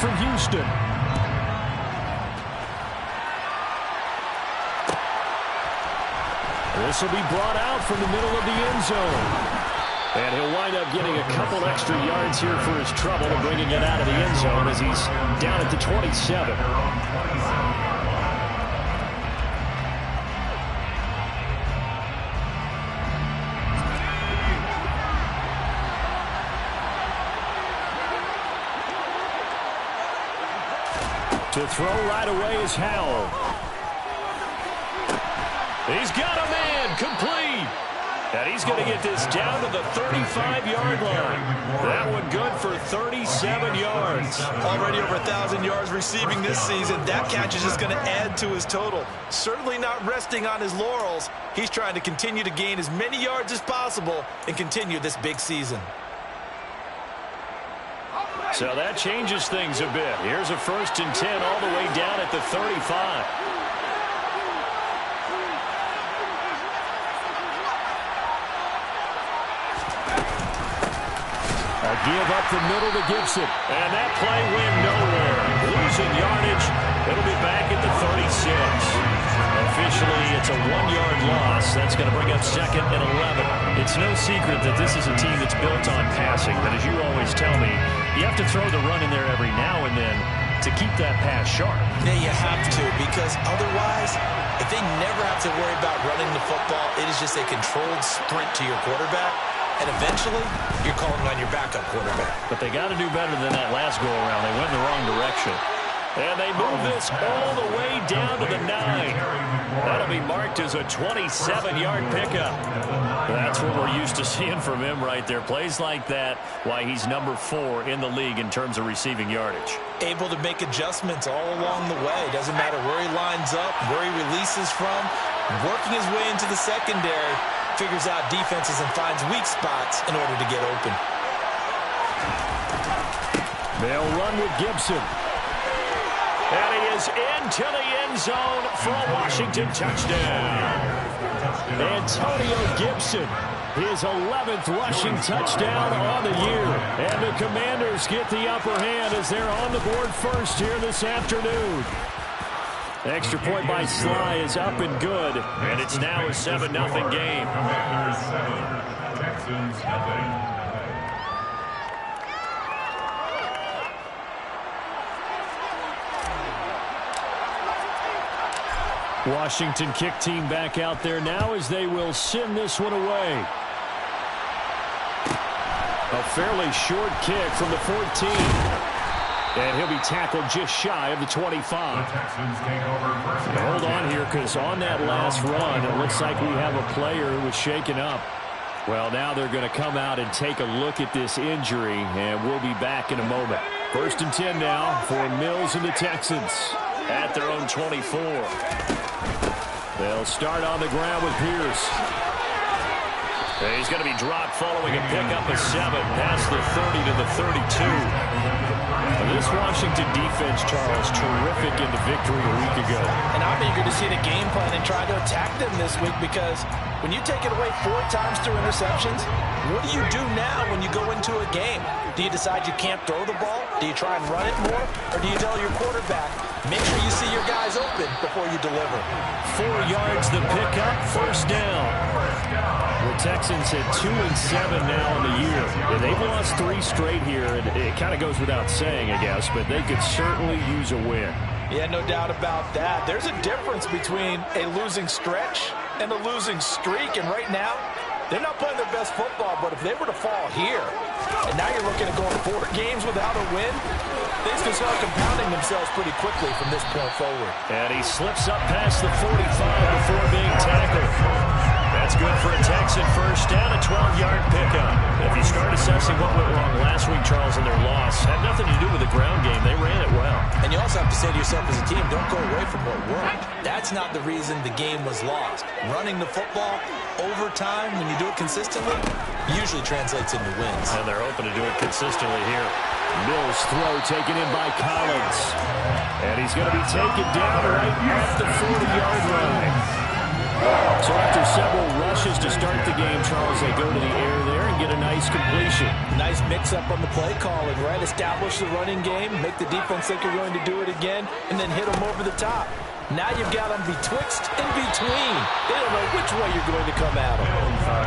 from Houston. This will be brought out from the middle of the end zone. And he'll wind up getting a couple extra yards here for his trouble and bringing it out of the end zone as he's down at the 27. To throw right away is Howell. He's got a man complete. And he's going to get this down to the 35-yard line. That one good for 37 yards. Already over 1,000 yards receiving this season. That catch is just going to add to his total. Certainly not resting on his laurels. He's trying to continue to gain as many yards as possible and continue this big season. So that changes things a bit. Here's a 1st and 10 all the way down at the 35. A give up the middle to Gibson. And that play went nowhere. Losing yardage. It'll be back at the 36. Officially, it's a 1-yard loss. That's going to bring up 2nd and 11. It's no secret that this is a team that's built on passing. But as you always tell me, you have to throw the run in there every now and then to keep that pass sharp. Yeah, you have to, because otherwise, if they never have to worry about running the football, it is just a controlled sprint to your quarterback. And eventually, you're calling on your backup quarterback. But they got to do better than that last go-around. They went in the wrong direction. And they move this all the way down to the 9. That'll be marked as a 27-yard pickup. That's what we're used to seeing from him right there. Plays like that, why he's number 4 in the league in terms of receiving yardage. Able to make adjustments all along the way. Doesn't matter where he lines up, where he releases from. Working his way into the secondary. Figures out defenses and finds weak spots in order to get open. They'll run with Gibson. And he is into the end zone for a Washington touchdown. Antonio Gibson, his 11th rushing touchdown on the year. And the Commanders get the upper hand as they're on the board first here this afternoon. Extra point by Sly is up and good, and it's now a 7-0 game. Texans nothing. Washington kick team back out there now as they will send this one away. A fairly short kick from the 14. And he'll be tackled just shy of the 25. Hold on here, because on that last run, it looks like we have a player who was shaken up. Well, now they're going to come out and take a look at this injury, and we'll be back in a moment. 1st and 10 now for Mills and the Texans at their own 24. They'll start on the ground with Pierce. He's going to be dropped following a pickup of 7 past the 30 to the 32. This Washington defense, Charles, terrific in the victory a week ago. And I'm eager to see the game plan and try to attack them this week, because when you take it away 4 times through interceptions, what do you do now when you go into a game? Do you decide you can't throw the ball? Do you try and run it more? Or do you tell your quarterback, make sure you see your guys open before you deliver? 4 yards the pickup, 1st down. The Texans at 2-7 now in the year. And they've lost 3 straight here, and it kind of goes without saying, I guess, but they could certainly use a win. Yeah, no doubt about that. There's a difference between a losing stretch and a losing streak, and right now, they're not playing their best football, but if they were to fall here, and now you're looking at going 4 games without a win, things can start compounding themselves pretty quickly from this point forward. And he slips up past the 45 before being tackled. That's good for a Texan 1st down, a 12-yard pickup. If you start assessing what went wrong last week, Charles, in their loss, had nothing to do with the ground game. They ran it well. And you also have to say to yourself as a team, don't go away from what worked. That's not the reason the game was lost. Running the football over time, when you do it consistently, usually translates into wins. And they're open to do it consistently here. Mills' throw taken in by Collins. And he's going to be taken down right at the 40-yard line. So after several rushes to start the game, Charles, they go to the air there and get a nice completion. Nice mix-up on the play calling, right? Establish the running game, make the defense think you're going to do it again, and then hit them over the top. Now you've got them betwixt and between. They don't know which way you're going to come at them.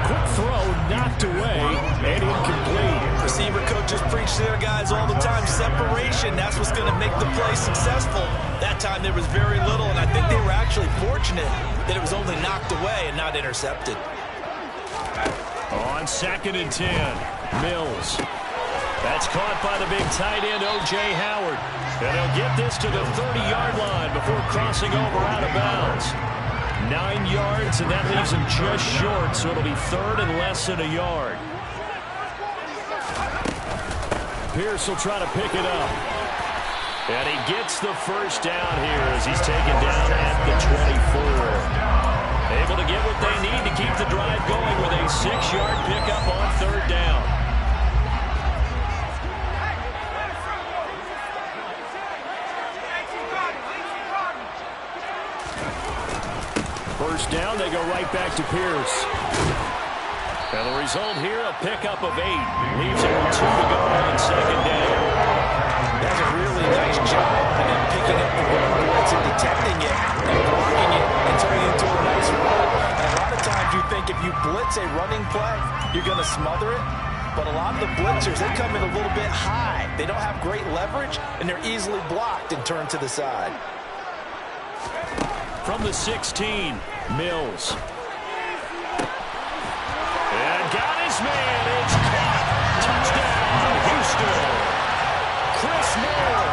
Quick throw, knocked away, and incomplete. Receiver coaches preach to their guys all the time. Separation, that's what's going to make the play successful. That time there was very little, and I think they were actually fortunate that it was only knocked away and not intercepted. On 2nd and 10, Mills. That's caught by the big tight end, O.J. Howard. And he'll get this to the 30-yard line before crossing over out of bounds. 9 yards, and that leaves him just short, so it'll be 3rd and less than a yard. Pierce will try to pick it up. And he gets the first down here as he's taken down at the 24. Able to get what they need to keep the drive going with a 6-yard pickup on 3rd down. First down, they go right back to Pierce. And the result here, a pickup of 8. Leaves it with 2 to go on 2nd down. That's a really nice job of them picking up the run blitz and detecting it and blocking it and turning it into a nice run. And a lot of times you think if you blitz a running play, you're going to smother it. But a lot of the blitzers, they come in a little bit high. They don't have great leverage, and they're easily blocked and turned to the side. From the 16, Mills. And got his man. It's caught. Touchdown, Houston. Chris Moore,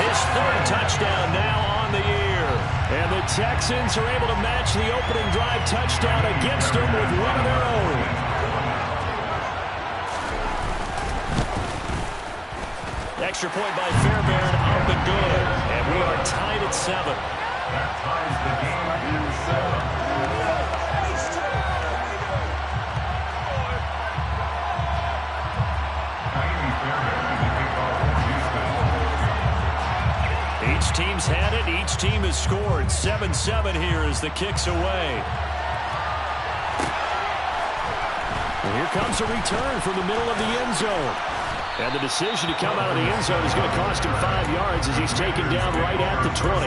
his 3rd touchdown now on the year. And the Texans are able to match the opening drive touchdown against them with one of their own. Extra point by Fairbairn, up and good. And we are tied at 7. That ties the game at 7. Each team's had it. Each team has scored. 7-7 here as the kick's away. And here comes a return from the middle of the end zone. And the decision to come out of the end zone is going to cost him 5 yards as he's taken down right at the 20.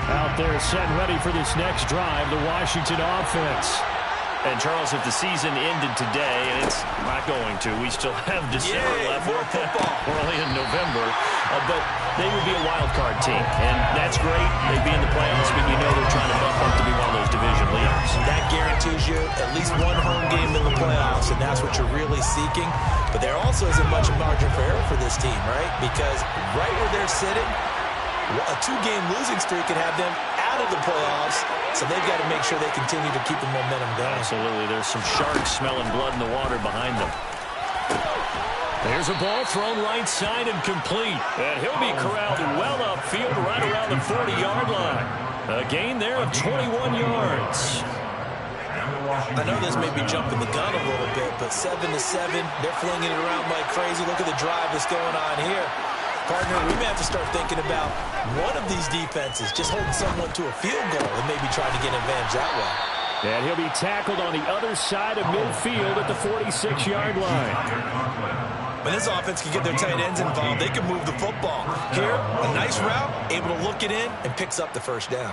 Out there set ready for this next drive, the Washington offense. And, Charles, if the season ended today, and it's not going to, we still have December left. More football. We're only in November. But they would be a wild card team. And that's great. They'd be in the playoffs, but you know they're trying to bump up to be one of those division leaders. That guarantees you at least one home game in the playoffs, and that's what you're really seeking. But there also isn't much margin for error for this team, right? Because right where they're sitting, a 2-game losing streak could have them out of the playoffs, so they've got to make sure they continue to keep the momentum going. Absolutely. There's some sharks smelling blood in the water behind them. There's a ball thrown right side and complete. And he'll be corralled well upfield right around the 40-yard line. A gain there of 21 yards. I know this may be jumping the gun a little bit, but 7-7, they're flinging it around like crazy. Look at the drive that's going on here. Partner, we may have to start thinking about one of these defenses just holding someone to a field goal and maybe trying to get an advantage that way. And he'll be tackled on the other side of midfield at the 46-yard line. When this offense can get their tight ends involved, they can move the football. Here, a nice route, able to look it in, and picks up the first down.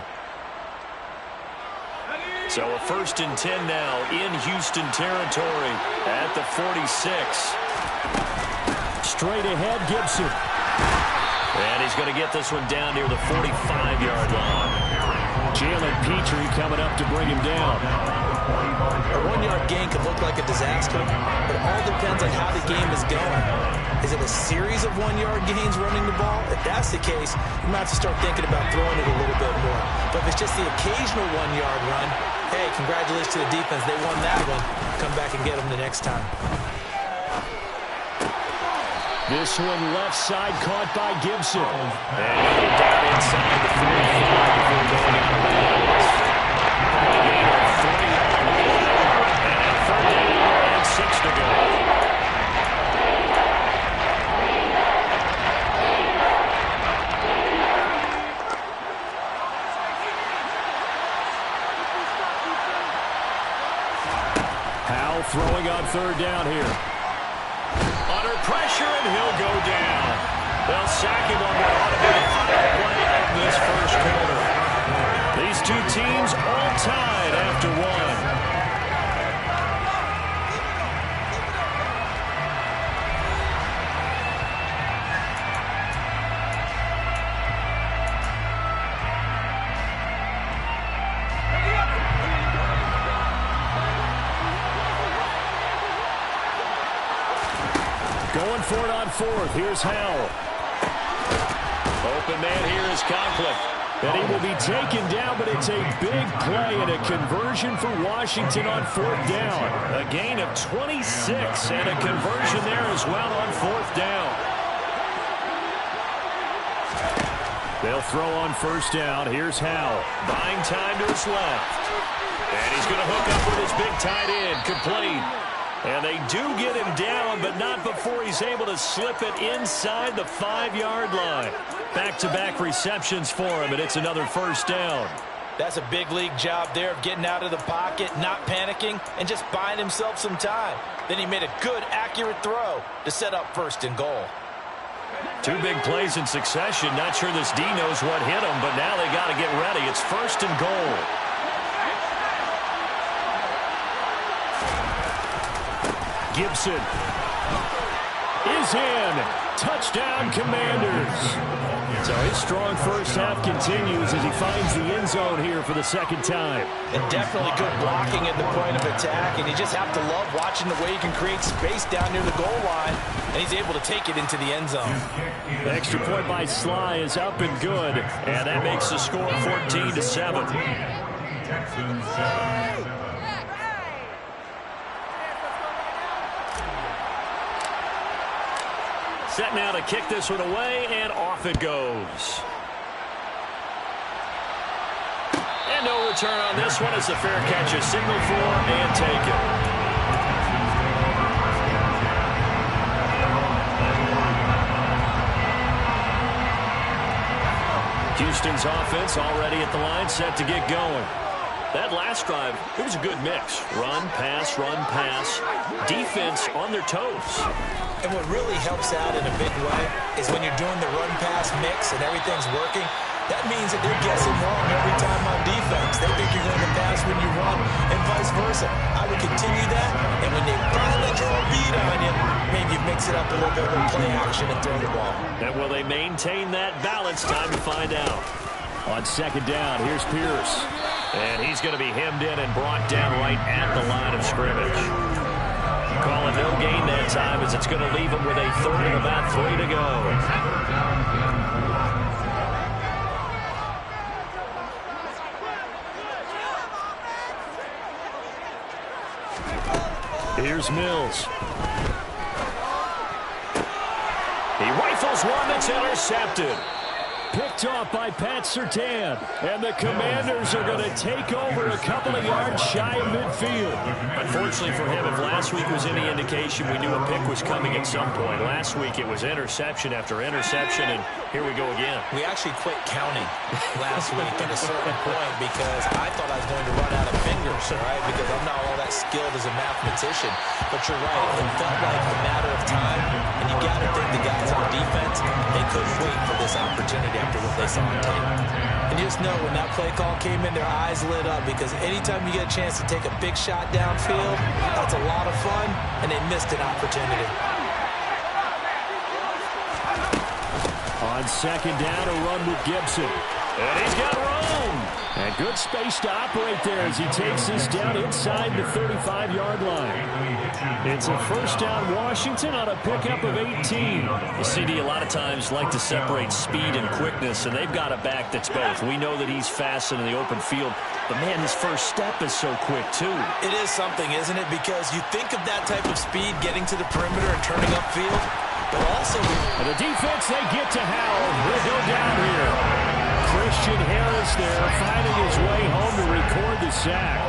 So a 1st and 10 now in Houston territory at the 46. Straight ahead, Gibson. And he's going to get this one down near the 45-yard line. Jalen Petrie coming up to bring him down. A 1-yard gain could look like a disaster, but it all depends on how the game is going. Is it a series of 1-yard gains running the ball? If that's the case, you might have to start thinking about throwing it a little bit more. But if it's just the occasional 1-yard run, hey, congratulations to the defense. They won that one. Come back and get them the next time. This one left side caught by Gibson. And down inside the 45 before going out of bounds. And 3rd down and 6 to go. on third down here. Under pressure, and he'll go down. They'll sack him on the automatic play of this first quarter. These two teams all tied after one. Going for it on fourth. Here's Howell. Open man here is Conklin. And he will be taken down, but it's a big play and a conversion for Washington on fourth down. A gain of 26 and a conversion there as well on fourth down. They'll throw on first down. Here's Howell. Buying time to his left. And he's going to hook up with his big tight end. Complete. And they do get him down, but not before he's able to slip it inside the 5-yard line. Back-to-back receptions for him, and it's another first down. That's a big league job there of getting out of the pocket, not panicking, and just buying himself some time. Then he made a good, accurate throw to set up first and goal. Two big plays in succession. Not sure this D knows what hit him, but now they got to get ready. It's first and goal. Gibson is in. Touchdown, Commanders. So his strong first half continues as he finds the end zone here for the second time. And definitely good blocking at the point of attack, and you just have to love watching the way he can create space down near the goal line, and he's able to take it into the end zone. The extra point by Sly is up and good, and that makes the score 14-7. Texans 7. Set now to kick this one away, and off it goes. And no return on this one as the fair catch is signaled for and taken. Houston's offense already at the line, set to get going. That last drive, it was a good mix. Run, pass, defense on their toes. And what really helps out in a big way is when you're doing the run-pass mix and everything's working, that means that they're guessing wrong every time on defense. They think you're going to pass when you run and vice versa. I would continue that, and when they finally draw a beat on you, maybe mix it up a little bit with play action and throw the ball. And will they maintain that balance? Time to find out. On second down, here's Pierce. And he's going to be hemmed in and brought down right at the line of scrimmage. Call it no gain that time as it's going to leave him with a third and about 3 to go. Here's Mills. He rifles one that's intercepted. Picked off by Pat Surtain. And the Commanders are going to take over a couple of yards shy of midfield. Unfortunately for him, if last week was any indication, we knew a pick was coming at some point. Last week it was interception after interception, and here we go again. We actually quit counting last week at a certain point because I thought I was going to run out of fingers, right? Because I'm not all that skilled as a mathematician. But you're right. It felt like a matter of time, and you got to think the guys on defense, they couldn't wait for this opportunity after what they saw on tape. And you just know when that play call came in, their eyes lit up because anytime you get a chance to take a big shot downfield, that's a lot of fun, and they missed an opportunity. On second down, a run with Gibson. And he's got room. And good space to operate there as he takes this down inside the 35-yard line. It's a first down Washington on a pickup of 18. The CD a lot of times like to separate speed and quickness, and they've got a back that's both. We know that he's fast in the open field, but man, his first step is so quick too. It is something, isn't it? Because you think of that type of speed getting to the perimeter and turning upfield, but also and the defense, they get to Howell. He'll go down here. Christian Harris there finding his way home to record the sack.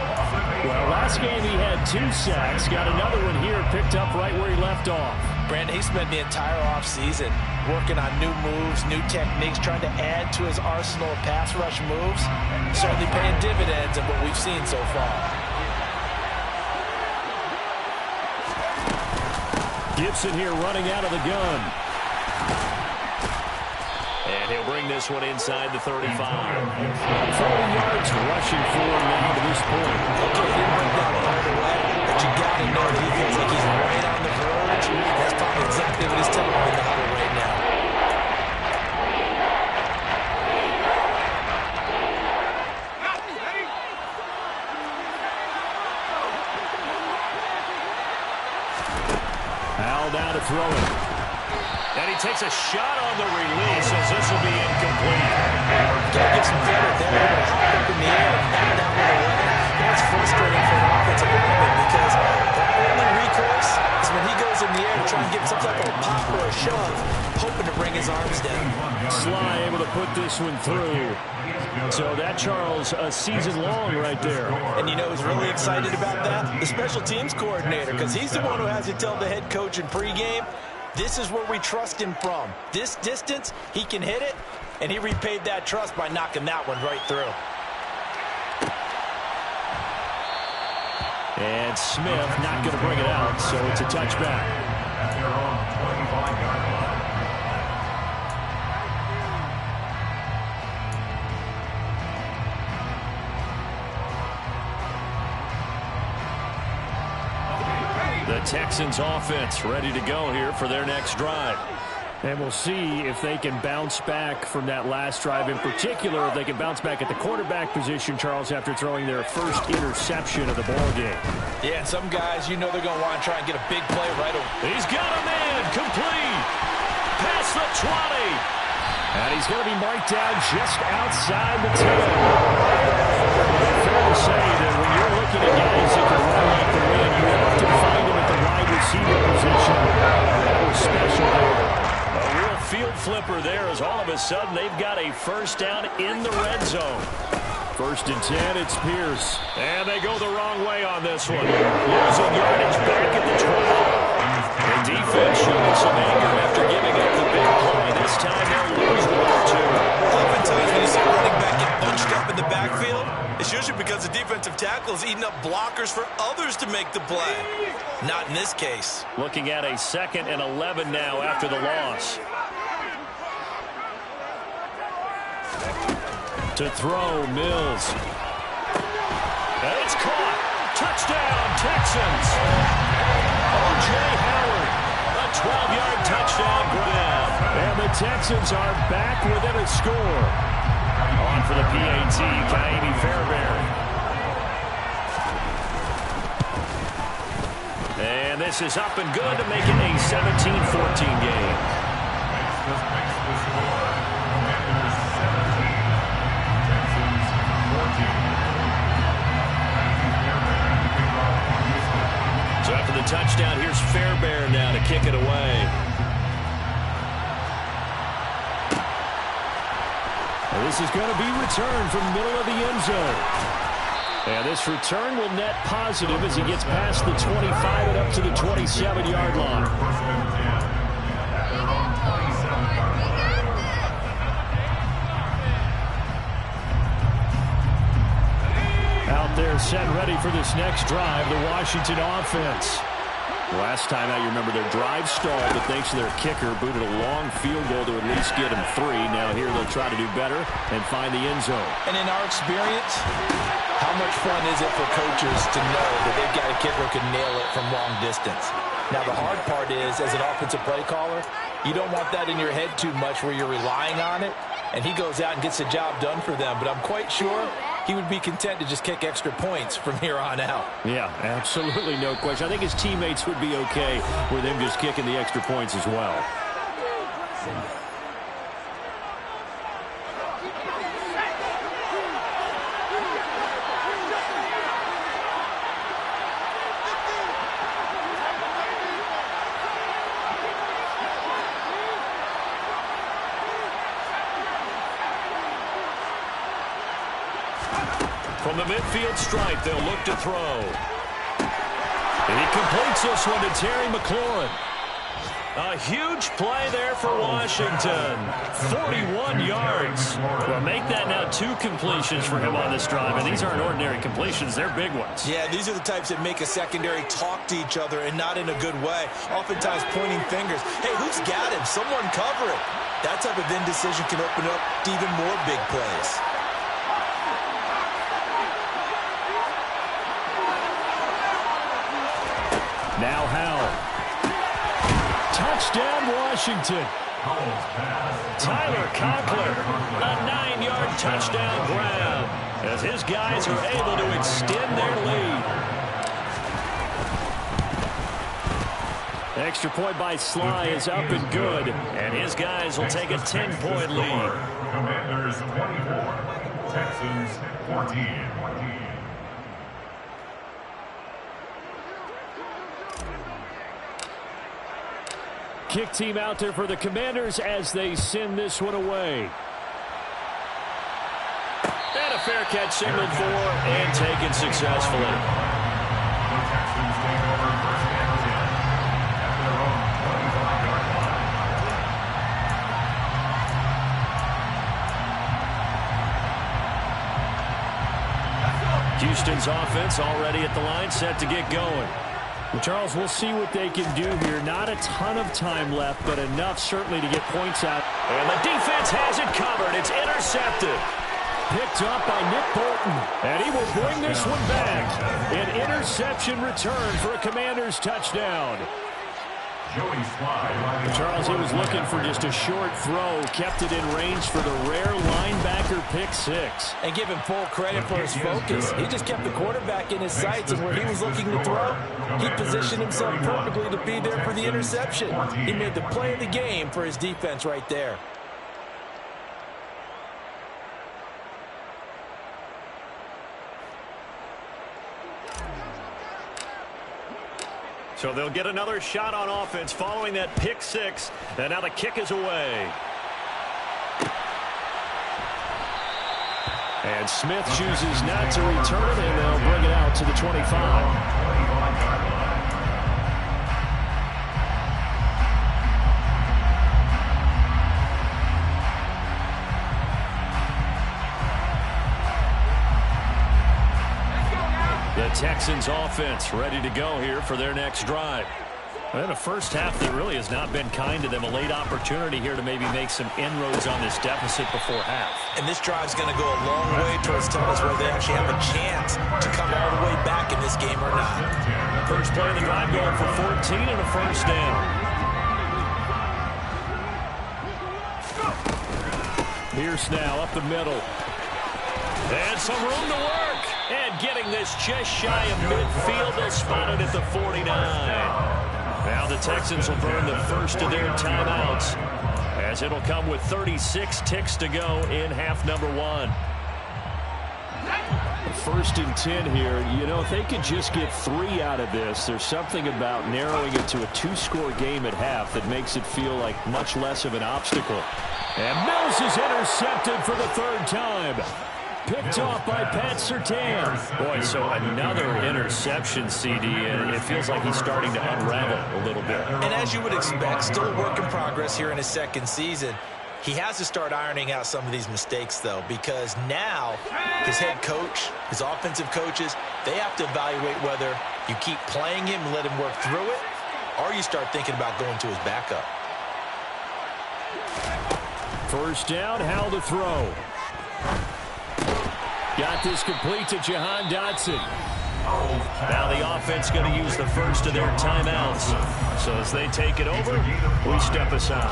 Well, last game he had 2 sacks. Got another one here picked up right where he left off. Brandon, he spent the entire offseason working on new moves, new techniques, trying to add to his arsenal of pass rush moves. Certainly paying dividends in what we've seen so far. Gibson here running out of the gun. And he'll bring this one inside the 35. 40 yards rushing for him now to this point. Okay, he went down all the way, but you got to know that he feels like he's right on the verge. That's probably exactly what he's telling him in the huddle right now. Al down to throw it. And he takes a shot on the release as this will be incomplete. Gotta give some credit there. They're going to hop up in the air and knock that one away. That's frustrating for an offensive lineman because their only recourse is when he goes in the air to try and get some type of a pop or a shove, hoping to bring his arms down. Sly able to put this one through. So that, Charles, a season long right there. And you know who's really excited about that? The special teams coordinator, because he's the one who has to tell the head coach in pregame, this is where we trust him from. This distance, he can hit it, and he repaid that trust by knocking that one right through. And Smith not going to bring it out, so it's a touchback. At their own 25-yard line. The Texans offense ready to go here for their next drive. And we'll see if they can bounce back from that last drive. In particular, if they can bounce back at the quarterback position, Charles, after throwing their first interception of the ballgame. Yeah, and some guys, you know they're going to want to try and get a big play right away. He's got a man complete. Past the 20. And he's going to be marked down just outside the 10. Fair to say that when you're looking at guys that can run like the wind, you often find them at the wide receiver position. That was special there. A real field flipper there as all of a sudden they've got a first down in the red zone. First and 10, it's Pierce. And they go the wrong way on this one. Losing yardage back at the 12. The defense showing some anger after giving up the big play. This time they'll lose one or two. Oftentimes when you see a running back get bunched up in the backfield, it's usually because the defensive tackle is eating up blockers for others to make the play. Not in this case. Looking at a 2nd and 11 now after the loss. To throw, Mills. And it's caught. Touchdown, Texans. O.J. Howard, a 12-yard touchdown grab. And the Texans are back within a score. On for the PAT, Kaimi Fairbairn. And this is up and good to make it a 17-14 game. Makes the score. Commanders 17. Texans 14. So after the touchdown, here's Fairbairn now to kick it away. And this is going to be returned from the middle of the end zone. And this return will net positive as he gets past the 25 and up to the 27-yard line. First and 10. At their own 27-yard line. Out there set ready for this next drive, the Washington offense. Last time out, you remember their drive stalled, but thanks to their kicker, booted a long field goal to at least get them 3. Now here they'll try to do better and find the end zone. And in our experience, how much fun is it for coaches to know that they've got a kicker who can nail it from long distance? Now, the hard part is, as an offensive play caller, you don't want that in your head too much where you're relying on it, and he goes out and gets the job done for them. But I'm quite sure he would be content to just kick extra points from here on out. Yeah, absolutely no question. I think his teammates would be okay with him just kicking the extra points as well. From the midfield stripe, they'll look to throw. And he completes this one to Terry McLaurin. A huge play there for Washington. 41 yards. Well, make that now 2 completions for him on this drive, and these aren't ordinary completions. They're big ones. Yeah, these are the types that make a secondary talk to each other and not in a good way. Oftentimes pointing fingers. Hey, who's got him? Someone cover it. That type of indecision can open up to even more big plays. Now Howell. Touchdown, Washington. Tyler Conklin, a 9-yard touchdown grab as his guys are able to extend their lead. Extra point by Sly is up and good, and his guys will take a 10-point lead. Commanders 24, Texans 14. Kick team out there for the Commanders as they send this one away. And a fair catch signaled for and taken successfully. The Texans take over first and 10 at their own 25-yard line. Houston's offense already at the line, set to get going. Well, Charles, we'll see what they can do here. Not a ton of time left, but enough certainly to get points out. And the defense has it covered. It's intercepted. Picked up by Nick Bolton. And he will bring this one back. An interception return for a Commanders touchdown. Charles, he was looking for just a short throw, kept it in range for the rare linebacker pick 6. And give him full credit for his focus. He just kept the quarterback in his sights, and where he was looking to throw, he positioned himself perfectly to be there for the interception. He made the play of the game for his defense right there. So they'll get another shot on offense following that pick 6. And now the kick is away. And Smith chooses not to return it, and they'll bring it out to the 25. The Texans offense ready to go here for their next drive. And a first half that really has not been kind to them. A late opportunity here to maybe make some inroads on this deficit before half. And this drive's going to go a long way towards telling us whether they actually have a chance to come all the way back in this game or not. First play of the drive going for 14 and a first down. Pierce now up the middle. And some room to work. And getting this just shy of midfield. They'll spot it at the 49. Now the Texans will burn the first of their timeouts, as it'll come with 36 ticks to go in half number 1. First and 10 here. You know, if they could just get 3 out of this, there's something about narrowing it to a 2-score game at half that makes it feel like much less of an obstacle. And Mills is intercepted for the 3rd time. Picked off by Pat Surtain. Boy, so another interception, CD, and it feels like he's starting to unravel a little bit. And as you would expect, still a work in progress here in his 2nd season. He has to start ironing out some of these mistakes, though, because now his head coach, his offensive coaches, they have to evaluate whether you keep playing him and let him work through it, or you start thinking about going to his backup. First down, Howell to throw. Got this complete to Jahan Dotson. Now the offense going to use the first of their timeouts. So as they take it over, we step aside.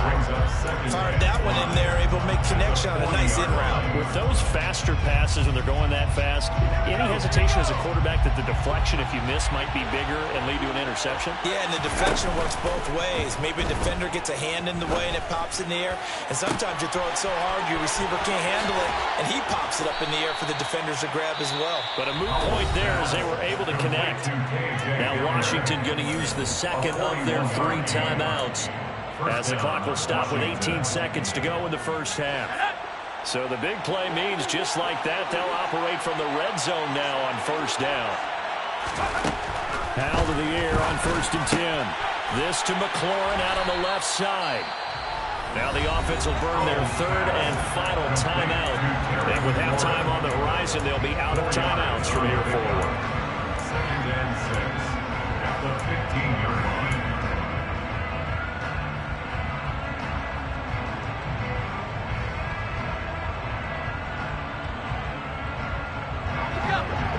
Fired that one in there, able to make connection on a nice in route. With those faster passes when they're going that fast, any hesitation as a quarterback that the deflection, if you miss, might be bigger and lead to an interception? Yeah, and the deflection works both ways. Maybe a defender gets a hand in the way and it pops in the air. And sometimes you throw it so hard your receiver can't handle it, and he pops it up in the air for the defenders to grab as well. But a moot point there as they were able to connect. Now Washington going to use the second of their 3 timeouts, as the clock will stop with 18 seconds to go in the first half. So the big play means just like that, they'll operate from the red zone now on first down. Howell to the air on 1st and 10. This to McLaurin out on the left side. Now the offense will burn their third and final timeout. And with halftime on the horizon, they'll be out of timeouts from here forward. 2nd and 6 at the 15-yard line.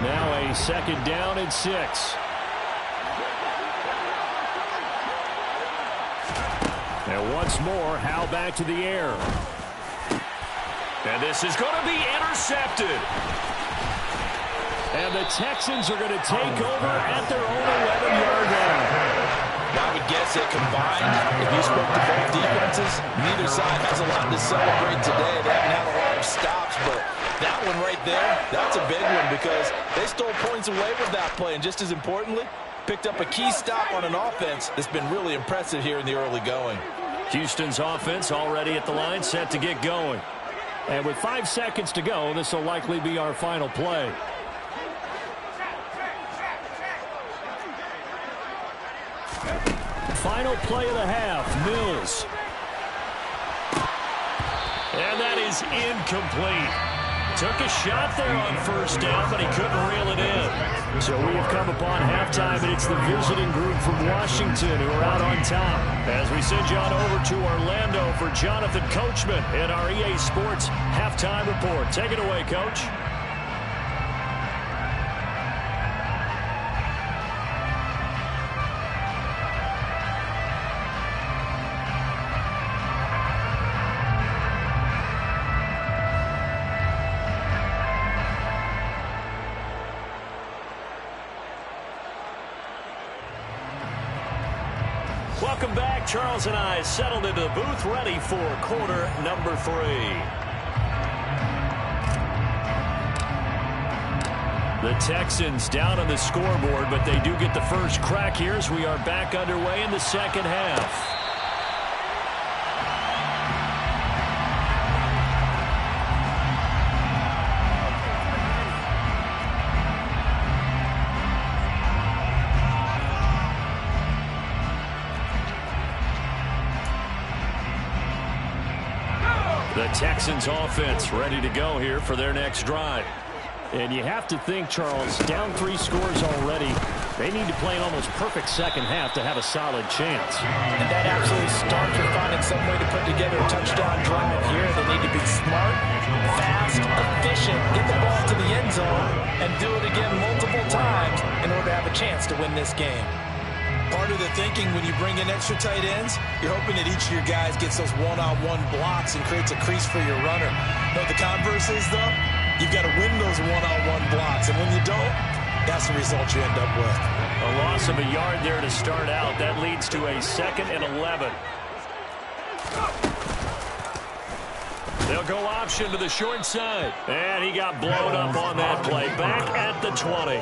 Now a 2nd down and 6. And once more, Howe back to the air. And this is going to be intercepted. And the Texans are going to take over at their own 11-yard line. I would guess that combined, if you spoke to both defenses, neither side has a lot to celebrate today. They haven't had a lot of stops, but that one right there, that's a big one because they stole points away with that play. And just as importantly, picked up a key stop on an offense that's been really impressive here in the early going. Houston's offense already at the line, set to get going. And with 5 seconds to go, this will likely be our final play. Final play of the half, Mills. And that is incomplete. Took a shot there on first down, but he couldn't reel it in. So we have come upon halftime, and it's the visiting group from Washington who are out on top. As we send you on over to Orlando for Jonathan Coachman in our EA Sports Halftime Report. Take it away, Coach. Welcome back. Charles and I settled into the booth, ready for quarter number 3. The Texans down on the scoreboard, but they do get the first crack here as we are back underway in the second half. The Texans offense ready to go here for their next drive. And you have to think, Charles, down 3 scores already. They need to play an almost perfect second half to have a solid chance. And that absolutely starts with finding some way to put together a touchdown drive here. They need to be smart, fast, efficient, get the ball to the end zone, and do it again multiple times in order to have a chance to win this game. Part of the thinking when you bring in extra tight ends, you're hoping that each of your guys gets those one-on-one blocks and creates a crease for your runner. But the converse is, though, you've got to win those one-on-one blocks. And when you don't, that's the result you end up with. A loss of a yard there to start out. That leads to a 2nd and 11. They'll go option to the short side. And he got blown up on that play. Back at the 20.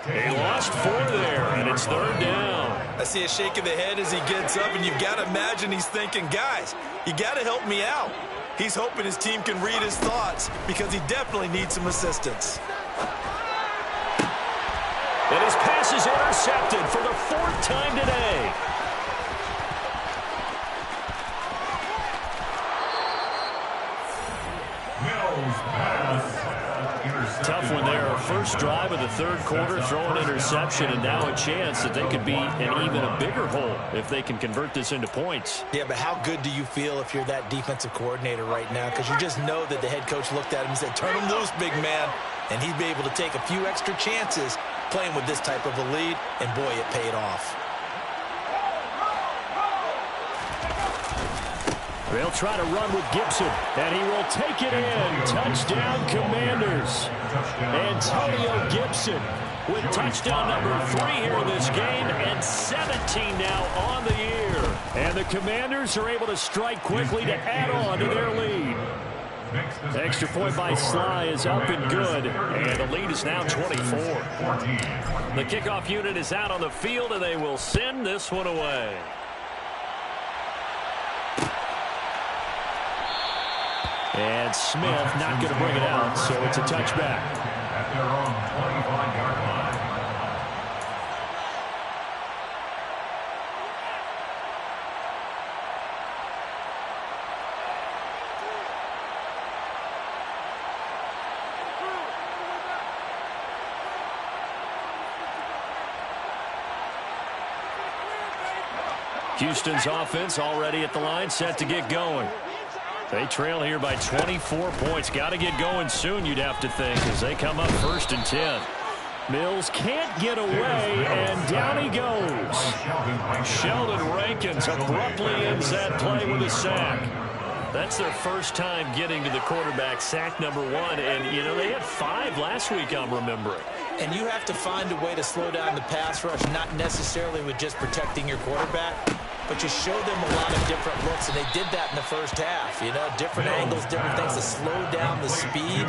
He lost 4 there, and it's 3rd down. I see a shake of the head as he gets up, and you've got to imagine he's thinking, guys, you got to help me out. He's hoping his team can read his thoughts because he definitely needs some assistance. And his pass is intercepted for the 4th time today. Mills pass. Tough one there. First drive of the 3rd quarter, throw an interception, and now a chance that they could be in even a bigger hole if they can convert this into points. Yeah, but how good do you feel if you're that defensive coordinator right now? Because you just know that the head coach looked at him and said, turn him loose, big man. And he'd be able to take a few extra chances playing with this type of a lead, and boy, it paid off. They'll try to run with Gibson, and he will take it in. Touchdown, Commanders. Antonio Gibson with touchdown number 3 here in this game, and 17 now on the year. And the Commanders are able to strike quickly to add on to their lead. The extra point by Sly is up and good, and the lead is now 24. The kickoff unit is out on the field, and they will send this one away. And Smith not going to bring it out, so it's a touchback. At their own 25-yard line. Houston's offense already at the line, set to get going. They trail here by 24 points. Got to get going soon, you'd have to think, as they come up 1st and 10. Mills can't get away, and down he goes. Sheldon Rankins abruptly ends that play with a sack. That's their first time getting to the quarterback, sack number 1. And, you know, they had 5 last week, I'm remembering. And you have to find a way to slow down the pass rush, not necessarily with just protecting your quarterback, but you show them a lot of different looks, and they did that in the first half. You know, different angles, different things to slow down the speed.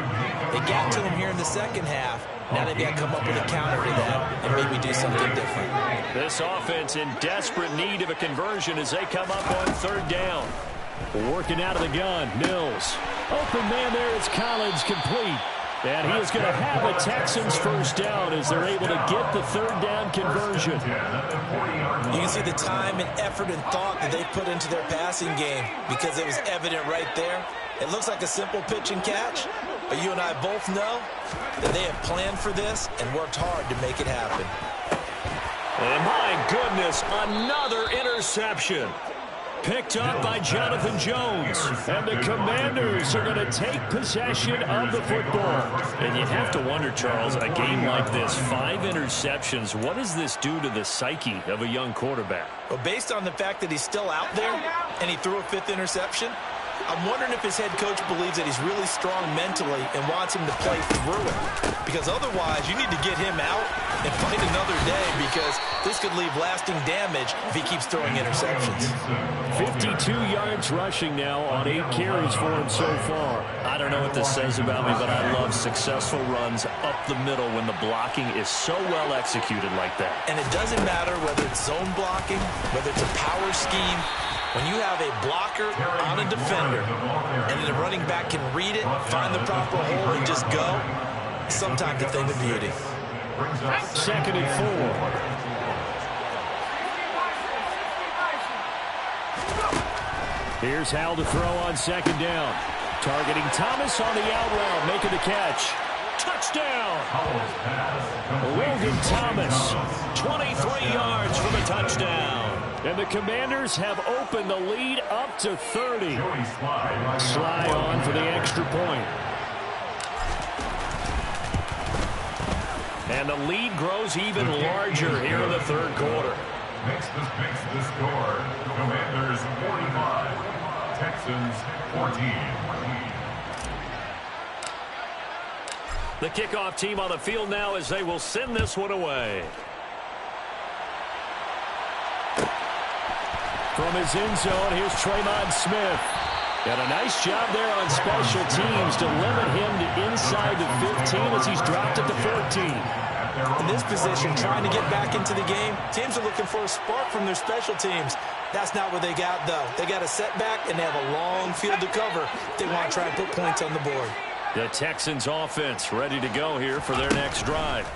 They got to him here in the second half. Now they've got to come up with a counter to that and maybe do something different. This offense in desperate need of a conversion as they come up on 3rd down. Working out of the gun, Mills. Open man there, it's Collins, complete. And he is going to have a Texans first down as they're able to get the 3rd down conversion. You can see the time and effort and thought that they put into their passing game because it was evident right there. It looks like a simple pitch and catch, but you and I both know that they have planned for this and worked hard to make it happen. And my goodness, another interception. Picked up by Jonathan Jones. And the Commanders are going to take possession of the football. And you have to wonder, Charles, a game like this, 5 interceptions, what does this do to the psyche of a young quarterback? Well, based on the fact that he's still out there and he threw a 5th interception, I'm wondering if his head coach believes that he's really strong mentally and wants him to play through it. Because otherwise, you need to get him out and fight another day because this could leave lasting damage if he keeps throwing interceptions. 52 yards rushing now on 8 carries for him so far. I don't know what this says about me, but I love successful runs up the middle when the blocking is so well executed like that. And it doesn't matter whether it's zone blocking, whether it's a power scheme. When you have a blocker on a defender and the running back can read it, find the proper hole, and just go, sometimes a thing of beauty. 2nd and 4. Here's Hal to throw on 2nd down. Targeting Thomas on the out route, making the catch. Touchdown! Logan Thomas, 23 yards from a touchdown. And the Commanders have opened the lead up to 30. Sly on for the extra point. And the lead grows even larger here in the 3rd quarter. Makes the score. Commanders 45, Texans 14. The kickoff team on the field now as they will send this one away. From his end zone, here's Tremont Smith. And a nice job there on special teams to limit him to inside the 15 as he's dropped at the 14. In this position, trying to get back into the game, teams are looking for a spark from their special teams. That's not what they got, though. They got a setback, and they have a long field to cover if they want to try and put points on the board. The Texans offense ready to go here for their next drive.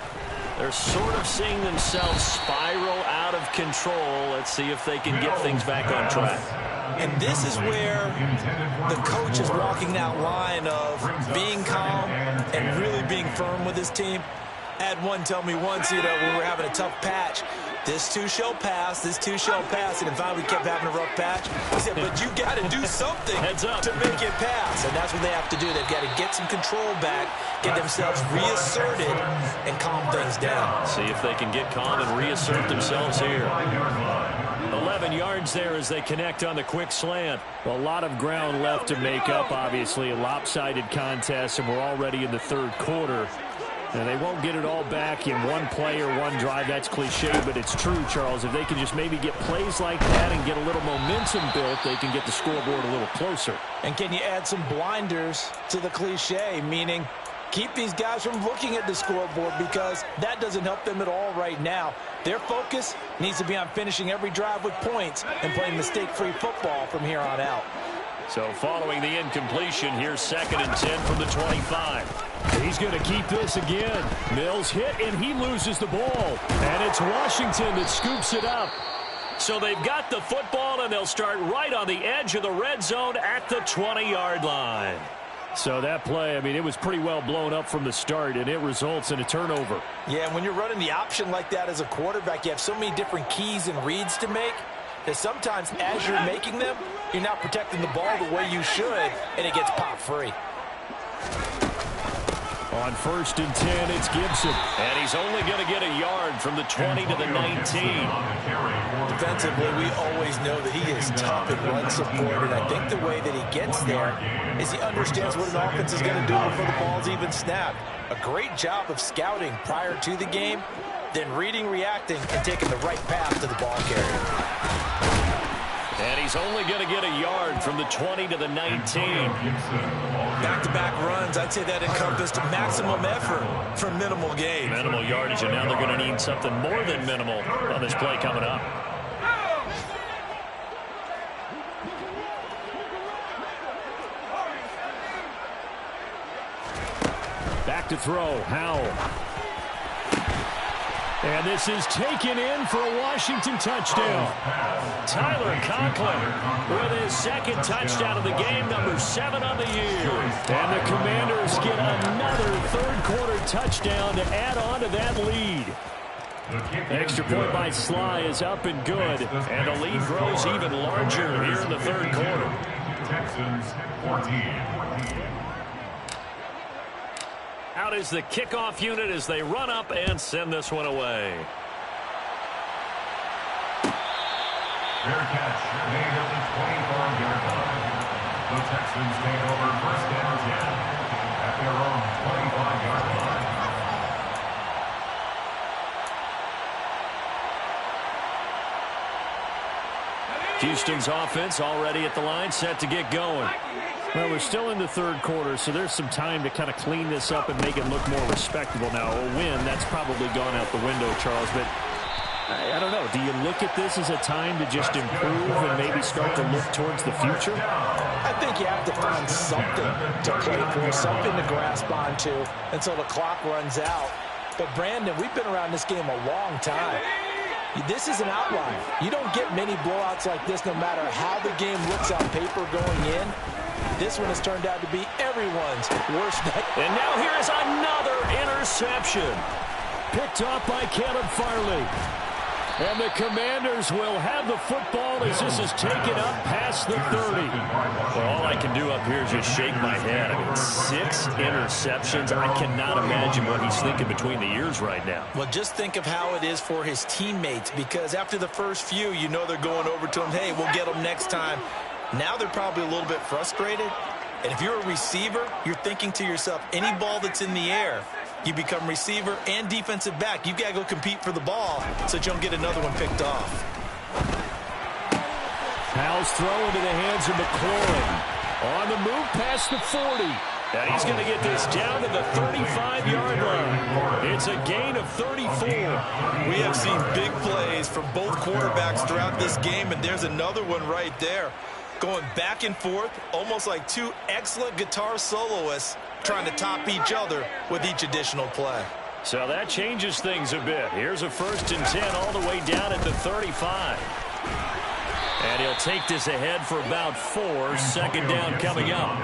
They're sort of seeing themselves spiral out of control. Let's see if they can get things back on track. And this is where the coach is walking that line of being calm and really being firm with his team. I had one tell me once, when we were having a tough patch, this too shall pass, this too shall pass. And finally we kept having a rough patch. He said, but you got to do something to make it pass. And that's what they have to do. They've got to get some control back, get themselves reasserted, and calm things down. See if they can get calm and reassert themselves here. 11 yards there as they connect on the quick slant. A lot of ground left to make up, obviously. A lopsided contest, and we're already in the 3rd quarter. And they won't get it all back in one play or one drive. That's cliche, but it's true, Charles. If they can just maybe get plays like that and get a little momentum built, they can get the scoreboard a little closer. And can you add some blinders to the cliche, meaning keep these guys from looking at the scoreboard because that doesn't help them at all right now. Their focus needs to be on finishing every drive with points and playing mistake-free football from here on out. So following the incompletion, here's 2nd and 10 from the 25. He's going to keep this again. Mills hit, and he loses the ball. And it's Washington that scoops it up. So they've got the football, and they'll start right on the edge of the red zone at the 20-yard line. So that play, I mean, it was pretty well blown up from the start, and it results in a turnover. Yeah, and when you're running the option like that as a quarterback, you have so many different keys and reads to make. Because sometimes as you're making them, you're not protecting the ball the way you should, and it gets popped free. On 1st and 10, it's Gibson. And he's only going to get a yard from the 20 to the 19. Defensively, we always know that he is tough in run support, and I think the way that he gets there is he understands what an offense is going to do before the ball's even snapped. A great job of scouting prior to the game, then reading, reacting, and taking the right path to the ball carrier. And he's only going to get a yard from the 20 to the 19. Back-to-back runs, I'd say that encompassed maximum effort for minimal gain. Minimal yardage, and now they're going to need something more than minimal on this play coming up. Back to throw, Howell. And this is taken in for a Washington touchdown. Tyler Conklin with his second touchdown of the game, number 7 on the year. And the Commanders get another third-quarter touchdown to add on to that lead. The extra point by Sly is up and good, and the lead grows even larger here in the third quarter. Texans 14. Out is the kickoff unit as they run up and send this one away. Fair catch made at the 25-yard line. The Texans take over 1st and 10 at their own 25-yard line. Houston's offense already at the line, set to get going. Well, we're still in the third quarter, so there's some time to kind of clean this up and make it look more respectable. Now, a win, that's probably gone out the window, Charles, but I don't know. Do you look at this as a time to just improve and maybe start to look towards the future? I think you have to find something to play for, something to grasp onto until the clock runs out. But, Brandon, we've been around this game a long time. This is an outlier. You don't get many blowouts like this no matter how the game looks on paper going in. This one has turned out to be everyone's worst night. And now here is another interception. Picked off by Caleb Farley. And the Commanders will have the football as this is taken up past the 30. Well, all I can do up here is just shake my head. I mean, 6 interceptions. I cannot imagine what he's thinking between the ears right now. Well, just think of how it is for his teammates, because after the first few, you know they're going over to him, hey, we'll get them next time. Now they're probably a little bit frustrated. And if you're a receiver, you're thinking to yourself, any ball that's in the air, you become receiver and defensive back. You've got to go compete for the ball so that you don't get another one picked off. Powell's throw into the hands of McLaurin. On the move past the 40. And he's going to get this down to the 35-yard line. It's a gain of 34. We have seen big plays from both quarterbacks throughout this game, and there's another one right there. Going back and forth, almost like two excellent guitar soloists trying to top each other with each additional play. So that changes things a bit. Here's a 1st and 10 all the way down at the 35. And he'll take this ahead for about 4. Second down coming up.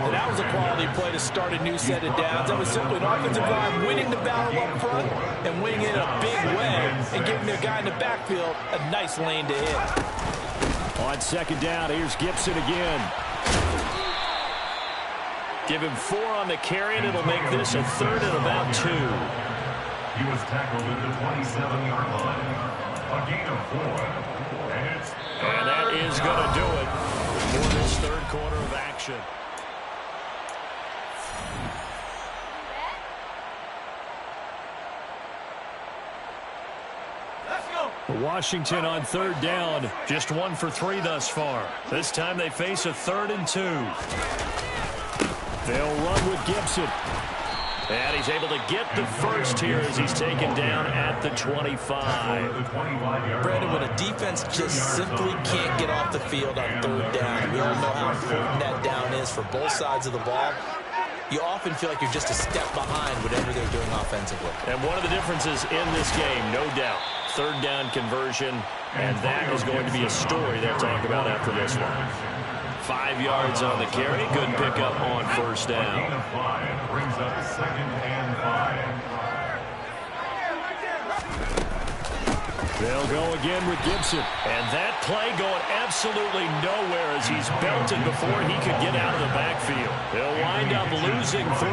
And that was a quality play to start a new set of downs. That was simply an offensive line winning the battle up front and winning it in a big way and giving their guy in the backfield a nice lane to hit. On second down, here's Gibson again. Give him 4 on the carry, and it'll make this a 3rd and about 2. He was tackled at the 27-yard line. A gain of 4. And that is going to do it for this third quarter of action. Washington on 3rd down, just 1 for 3 thus far. This time they face a 3rd and 2. They'll run with Gibson. And he's able to get the first here as he's taken down at the 25. Brandon, when a defense just simply can't get off the field on 3rd down, we all know how important that down is for both sides of the ball. You often feel like you're just a step behind whatever they're doing offensively. And one of the differences in this game, no doubt, 3rd down conversion, and that is going to be a story they'll talk about after this one. 5 yards on the carry. Good pickup on 1st down. Gain of 5 brings up 2nd and 5. They'll go again with Gibson. And that play going absolutely nowhere as he's belted before he could get out of the backfield. They'll wind up losing 3.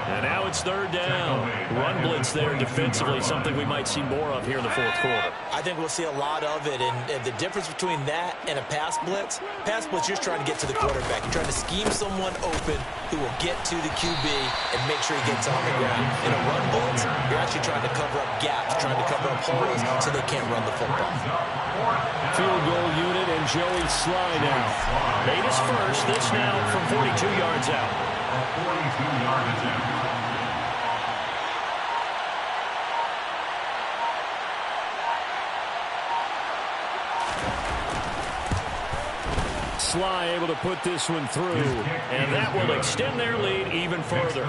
And now it's 3rd down. Run blitz there defensively, something we might see more of here in the 4th quarter. I think we'll see a lot of it. And the difference between that and a pass blitz, you're just trying to get to the quarterback. You're trying to scheme someone open who will get to the QB and make sure he gets on the ground. In a run blitz, you're actually trying to cover up gaps, trying to cover up holes so they can't run the football. Field goal unit and Joey Sly now. Made his first. This now from 42 yards out. 42 yards out. Sly able to put this one through, and that will extend their lead even further.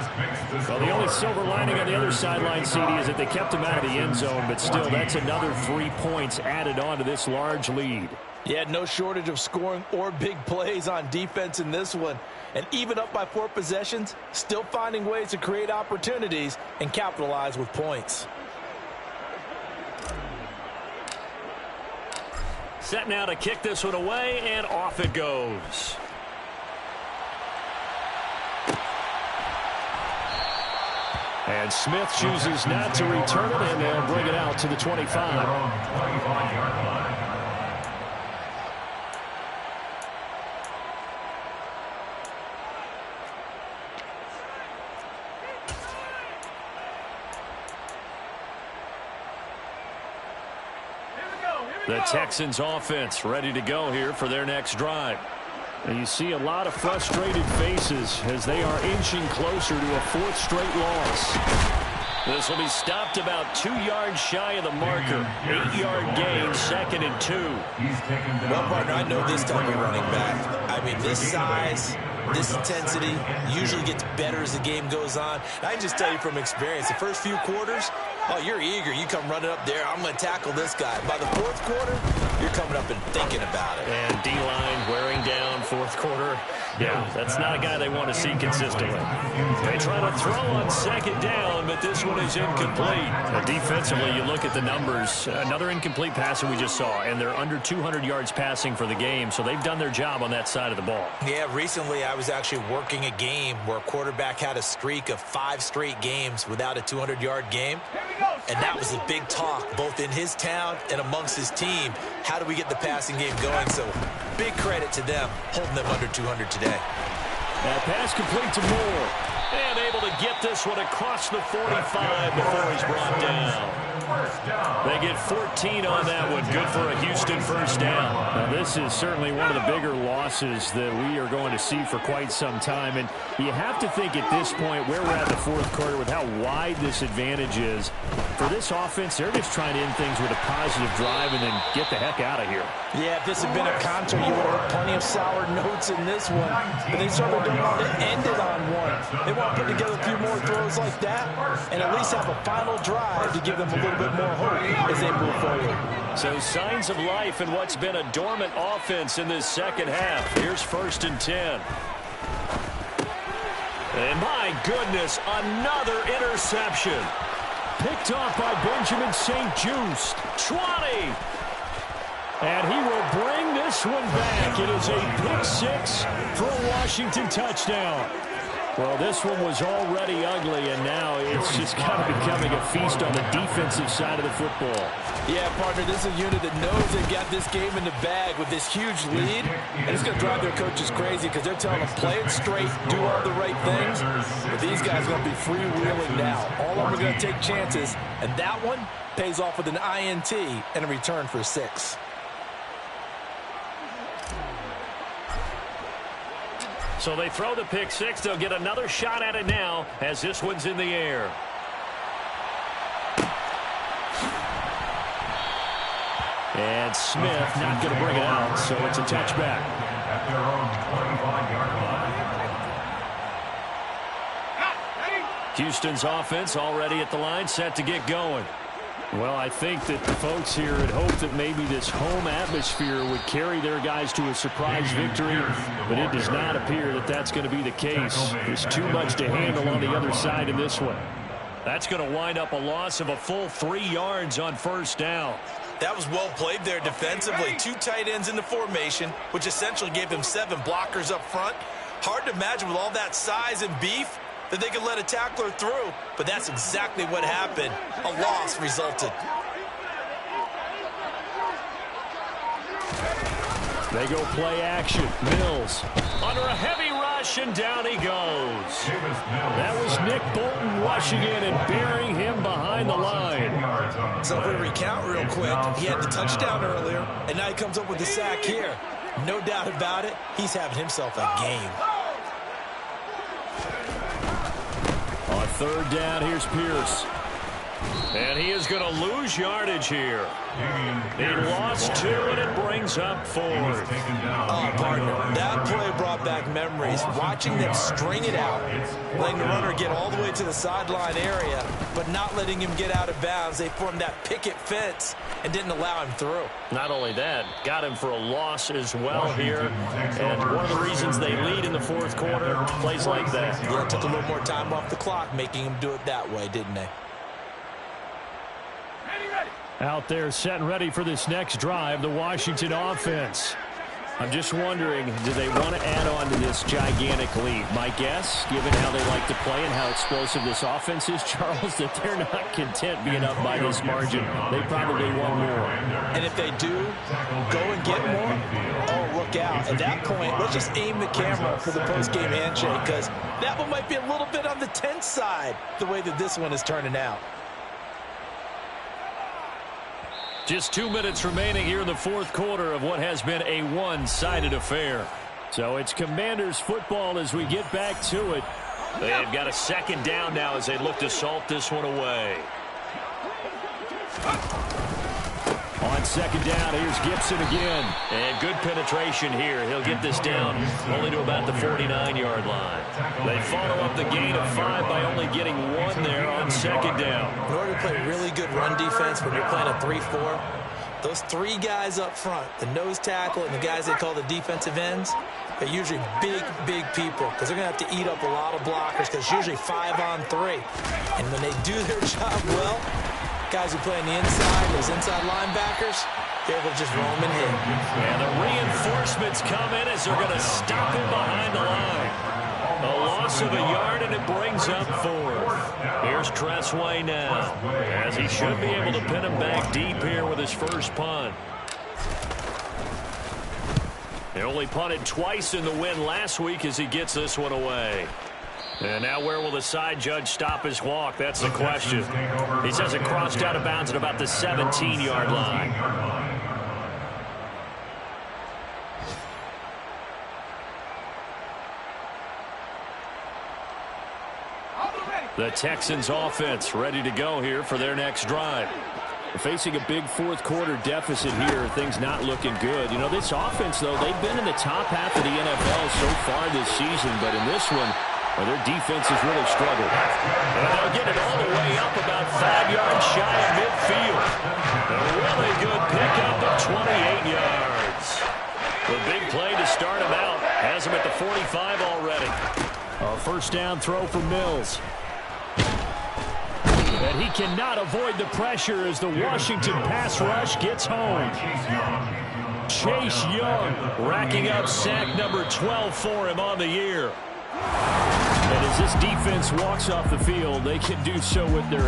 Well, the only silver lining on the other sideline, CD, is that they kept him out of the end zone, but still, that's another 3 points added on to this large lead. Yeah, no shortage of scoring or big plays on defense in this one. And even up by 4 possessions, still finding ways to create opportunities and capitalize with points. Set now to kick this one away, and off it goes. And Smith chooses not to return it, and they'll bring it out to the 25. 25-yard line. The Texans offense ready to go here for their next drive. And you see a lot of frustrated faces as they are inching closer to a 4th straight loss. This will be stopped about 2 yards shy of the marker. 8-yard gain, 2nd and 2. Well, partner, I know this type of running back. I mean, this size, this intensity usually gets better as the game goes on. And I can just tell you from experience, the first few quarters, oh, you're eager. You come running up there, I'm going to tackle this guy. By the 4th quarter, you're coming up and thinking about it. And D-line wearing down 4th quarter. Yeah, that's not a guy they want to see consistently. They try to throw on 2nd down, but this one is incomplete. Defensively, you look at the numbers. Another incomplete pass that we just saw, and they're under 200 yards passing for the game, so they've done their job on that side of the ball. Yeah, recently I was actually working a game where a quarterback had a streak of 5 straight games without a 200-yard game. And that was a big talk, both in his town and amongst his team. How do we get the passing game going? So big credit to them, holding them under 200 today. That pass complete to Moore. And able to get this one across the 45 before he's brought down. They get 14 on that one. Good for a Houston first down. Now, this is certainly one of the bigger losses that we are going to see for quite some time. And you have to think at this point where we're at the 4th quarter with how wide this advantage is. For this offense, they're just trying to end things with a positive drive and then get the heck out of here. Yeah, if this had been a concert, you would have heard plenty of sour notes in this one. But they certainly don't want to end it on one. They want to put together a few more throws like that and at least have a final drive to give them a little bit more hope as they move forward. So signs of life in what's been a dormant offense in this 2nd half. Here's 1st and 10. And my goodness, another interception. Picked off by Benjamin St-Juste. 20. And he will bring this one back. It is a pick 6 for a Washington touchdown. Well, this one was already ugly, and now it's just kind of becoming a feast on the defensive side of the football. Yeah, partner, this is a unit that knows they've got this game in the bag with this huge lead, and it's going to drive their coaches crazy because they're telling them, play it straight, do all the right things, but these guys are going to be freewheeling now. All of them are going to take chances, and that one pays off with an INT and a return for 6. So they throw the pick 6. They'll get another shot at it now as this one's in the air. And Smith not going to bring it out, so it's a touchback. At their own 25-yard line. Houston's offense already at the line, set to get going. Well, I think that the folks here had hoped that maybe this home atmosphere would carry their guys to a surprise victory, but it does not appear that that's going to be the case. There's too much to handle on the other side in this one. That's going to wind up a loss of a full 3 yards on 1st down. That was well played there defensively. 2 tight ends in the formation, which essentially gave them 7 blockers up front. Hard to imagine with all that size and beef that they could let a tackler through, but that's exactly what happened. A loss resulted. They go play action. Mills under a heavy rush, and down he goes. That was Nick Bolton rushing in and burying him behind the line. So if we recount real quick, he had the touchdown earlier, and now he comes up with the sack here. No doubt about it, he's having himself a game. On 3rd down, here's Pierce. And he is going to lose yardage here. He lost 2, and it brings up 4. Oh, partner, that play brought back memories. Watching them string it out, letting the runner get all the way to the sideline area, but not letting him get out of bounds. They formed that picket fence and didn't allow him through. Not only that, got him for a loss as well here. And one of the reasons they lead in the 4th quarter, plays like that. Yeah, took a little more time off the clock, making him do it that way, didn't they? Out there set and ready for this next drive, the Washington offense. I'm just wondering, do they want to add on to this gigantic lead? My guess, given how they like to play and how explosive this offense is, Charles, that they're not content being up by this margin. They probably want more. And if they do go and get more, oh, look out. At that point, let's just aim the camera for the post-game handshake, because that one might be a little bit on the tense side, the way that this one is turning out. Just 2 minutes remaining here in the 4th quarter of what has been a one-sided affair. So it's Commanders football as we get back to it. They've got a 2nd down now as they look to salt this one away. On 2nd down, here's Gibson again. And good penetration here. He'll get this down only to about the 49-yard line. They follow up the gain of 5 by only getting 1 there on 2nd down. In order to play really good run defense when you're playing a 3-4, those 3 guys up front, the nose tackle and the guys they call the defensive ends, they're usually big, big people because they're going to have to eat up a lot of blockers because it's usually 5 on 3. And when they do their job well, guys who play on the inside, those inside linebackers, they're able to just roam and hit. And the reinforcements come in as they're going to stop him behind the line. A loss of a yard, and it brings up 4th. Here's Tressway now, as he should be able to pin him back deep here with his first punt. He only punted twice in the win last week as he gets this one away. And now where will the side judge stop his walk? That's the question. He says it crossed out of bounds at about the 17-yard line. The Texans offense ready to go here for their next drive. Facing a big 4th quarter deficit here, things not looking good. You know, this offense, though, they've been in the top half of the NFL so far this season, but in this one, well, their defense has really struggled. And they'll get it all the way up about 5 yards shy of midfield. A really good pickup of 28 yards. The big play to start him out has him at the 45 already. A 1st down throw for Mills. And he cannot avoid the pressure as the Washington pass rush gets home. Chase Young racking up sack number 12 for him on the year. And as this defense walks off the field, they can do so with their